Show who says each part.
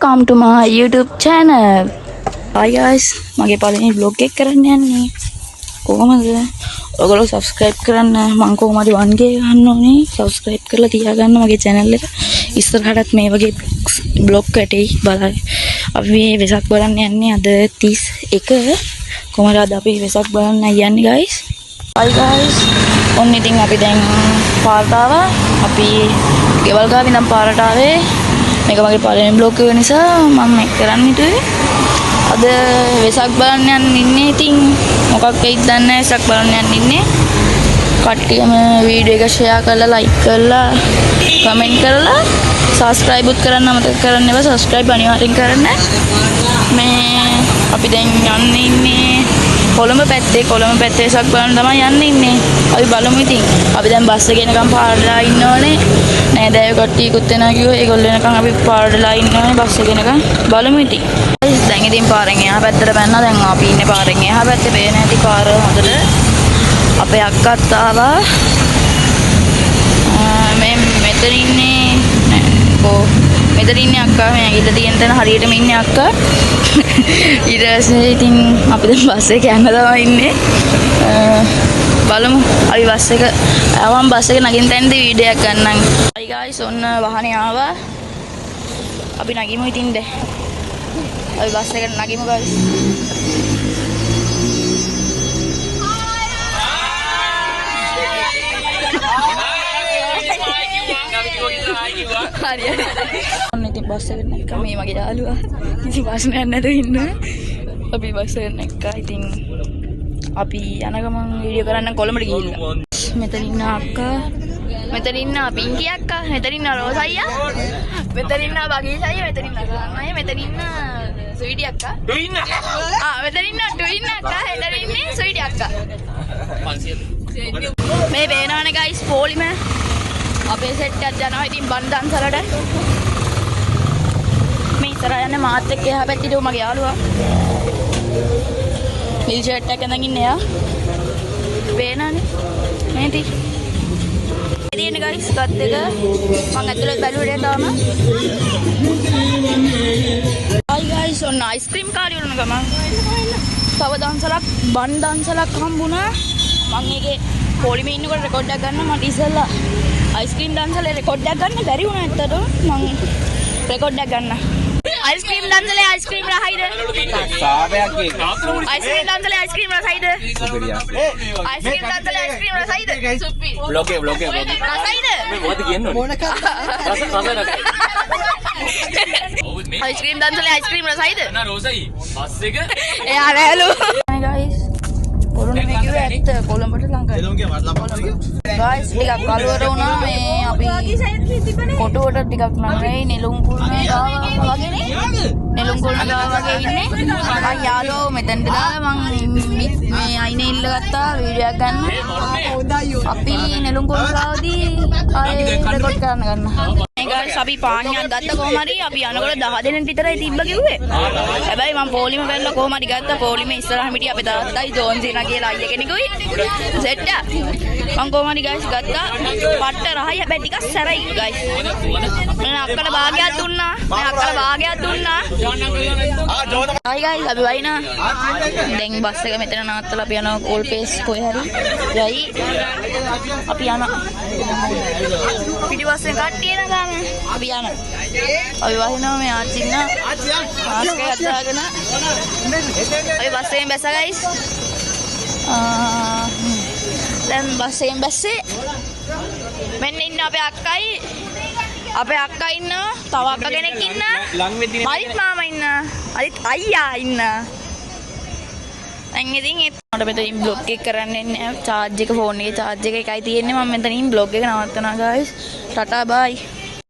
Speaker 1: welcome to my YouTube channel. Hi guys, මගේ පළවෙනි vlog එක කරන්න යන්නේ. කොහොමද? ඔයගොල්ලෝ subscribe කරන්න. මම කොහොමද 1K ගන්න ඕනේ. subscribe කරලා තියාගන්න මගේ channel එක. ඉස්සරහටත් මේ වගේ vlog කටේ බලන්න. අපි මේ වෙසක් බලන්න යන්නේ අද 31. කොහමද අද අපි වෙසක් බලන්න යන්නේ guys? Hi guys. ඔන්න ඉතින් අපි දැන් පාරට ආවා. අපි ගෙවල් ගාව ඉඳන් පාරට ආවේ. මේක මගේ පළවෙනි vlog එක නිසා මම මේක කරන්න හිතුවේ. අද වෙසක් බලන්න යන්න ඉන්නේ. ඉතින් මොකක් වෙයිද දන්නේ නැහැ. වෙසක් බලන්න යන්න ඉන්නේ. කට්ටියම වීඩියෝ එක share කරලා like කරලා comment කරලා subscribe උත් කරන්න අමතක කරන්න එපා. subscribe අනිවාර්යෙන් කරන්න. මේ අපි දැන් යන්නේ ඉන්නේ කොළඹ පැත්තේ වෙසක් බලන්න තමයි යන්නේ ඉන්නේ. අපි බලමු ඉතින්. අපි දැන් බස් එකේ එනකම් පාරටලා ඉන්න ඕනේ. නේද? ඒ කට්ටියකුත් එනවා කිව්වා. ඒගොල්ලෝ එනකම් අපි පාරටලා ඉන්න ඕනේ බස් එකේ එනකම්. බලමු ඉතින්. දැන් ඉතින් පාරෙන් එහා පැත්තට පැනලා දැන් අපි ඉන්නේ පාරෙන් එහා පැත්තේ. පේන ඇති පාර හොඳට. අපේ අක්කත් ආවා. මෙතන ඉන්නේ මෙතන ඉන්නේ අක්කා. මේ ඇඟිල්ල තියෙන තැන හරියටම ඉන්නේ අක්කා. ඊට පස්සේ ඉතින් අපි දැන් බස් එකේ යන්න තමයි ඉන්නේ. බලමු අපි බස් එක ආවම බස් එක නගින්න තැනදී වීඩියෝ එකක් ගන්නම්. හයි ගයිස් ඔන්න වාහනේ ආවා. අපි නගිමු ඉතින් දැන්. අපි බස් එකට නගිමු ගයිස්. හරි. ඔන්න ඉතින් බස් එකට නැග්ගා. මේ මගේ යාළුවා. ඉතින් බස් එක නැතුව ඉන්න. අපි බස් එකට නැග්ගා. ඉතින් අපි යන ගමන් වීඩියෝ කරන්න කොළඹට ගිහිල්ලා. මෙතන ඉන්න අක්කා. මෙතන ඉන්න පින්කි අක්කා. මෙතන ඉන්න රෝස අයියා. මෙතන ඉන්න බගීස් අයියා. මෙතන ඉන්න අයියා. මෙතන ඉන්න සුවිටි අක්කා. ටුයින් අක්කා. මෙතන ඉන්න ටුයින් අක්කා. මෙතන ඉන්නේ සුවිටි අක්කා. 500. මේ පේනවනේ ගයිස් පොලිම. අපේ සෙට් එකක් යනවා ඉතින් බණ්ඩන්සලට. මේ ඉස්සරහ යන්නේ මාත් එක්ක එහා පැත්තේ මගේ යාළුවා. නිල් ෂර්ට් එකක් අඳන් ඉන්නේ යා. පේනවනේ. මේ තියෙන ගයිස් ගත් එක මම ඇතුළේ බැලුවේ තාම. හයි ගයිස් ඔන්න අයිස්ක්‍රීම් කාරිය වුණ ගමන් තව දන්සලක් බන් දන්සලක් හම්බුණා. මම ඒකේ පොලිමේ ඉන්නකොට රෙකෝඩ් එකක් ගන්න මට ඉස්සෙල්ලා අයිස්ක්‍රීම් දන්සලේ රෙකෝඩ් එකක් ගන්න බැරි වුණා ඇත්තට. මම රෙකෝඩ් එකක් ගන්න. අයිස්ක්‍රීම් දන්සලේ අයිස්ක්‍රීම් රහයිද? සාපයක් ඒක. අයිස්ක්‍රීම් දන්සලේ අයිස්ක්‍රීම් රසයිද? අයිස්ක්‍රීම් දන්සලේ අයිස්ක්‍රීම් රසයිද? සුප්පි. බ්ලොග් එක රසයිද? මොකද කියන්නේ? අයිස්ක්‍රීම් දන්සලේ අයිස්ක්‍රීම් රසයිද? නා රෝසයි. බස් එක. එයා රැලු. ගයිස් කොළඹ කිව්වේ ඇත්ත කොළඹට ළඟයි. ගයිස් ටිකක් කලවර වුණා. මේ අපි කොටුවට ටිකක් නරයි නෙළුම් කුල්මේ ගාව වගේනේ. නෙළුම් කුල්මේ ගාව වගේ ඉන්නේ. මම යාළුවෝ මෙතනට දාලා මම මේ අයිනේ ඉල්ල ගත්තා වීඩියෝ එකක් ගන්න. අපි නෙළුම් කුල්මේ ගාවදී ආයේ රෙකෝඩ් කරන්න ගන්නවා. මේ ගයිස් අපි පාඤ්ඤයක් ගත්ත කොහම හරි අපි යනකොට 10 දෙනෙක් විතරයි තිබ්බ කිව්වේ. හැබැයි මම පොලිම බැලලා කොහම හරි ගත්තා. පොලිමේ ඉස්සරහම හිටිය අපේ තාත්තයි ජෝන්සිනා කියලා අයියා කෙනෙකුයි. සෙට් එක. මම කොහම හරි ගයිස් ගත්තා. පට්ට රහයි හැබැයි ටිකක් සැරයි ගයිස්. මම අක්කල භාගයක් දුන්නා. හයි ගයිස් අපි වයින්නා. දැන් බස් එක මෙතන නවත්තලා අපි යනවා කෝල් පේස් කොහේ හරි. යයි. අපි යනවා. පිටිපස්සෙන් කට්ටිය නගාම. අපි යනවා. අපි වහිනවා මේ ආච්චින්න. මාස්ක් එක අදාගෙන. අපි බස් එකෙන් බැස්සා ගයිස්. දැන් බස් එකෙන් බැස්සේ. මෙන්න ඉන්න අපේ අක්කයි. අපේ අක්කා ඉන්නවා. තව අක්කා කෙනෙක් ඉන්නවා. මරිත් මාමා ඉන්නවා. අරිත් අයියා ඉන්නවා. දැන් ඉතින් මට මෙතනින් බ්ලොග් එක කරන්න එන්නේ චාර්ජ් එක ෆෝන් එකේ චාර්ජ් එක එකයි තියෙන්නේ. මම මෙතනින් බ්ලොග් එක නවත්තනවා ගයිස්. ටටා බයි.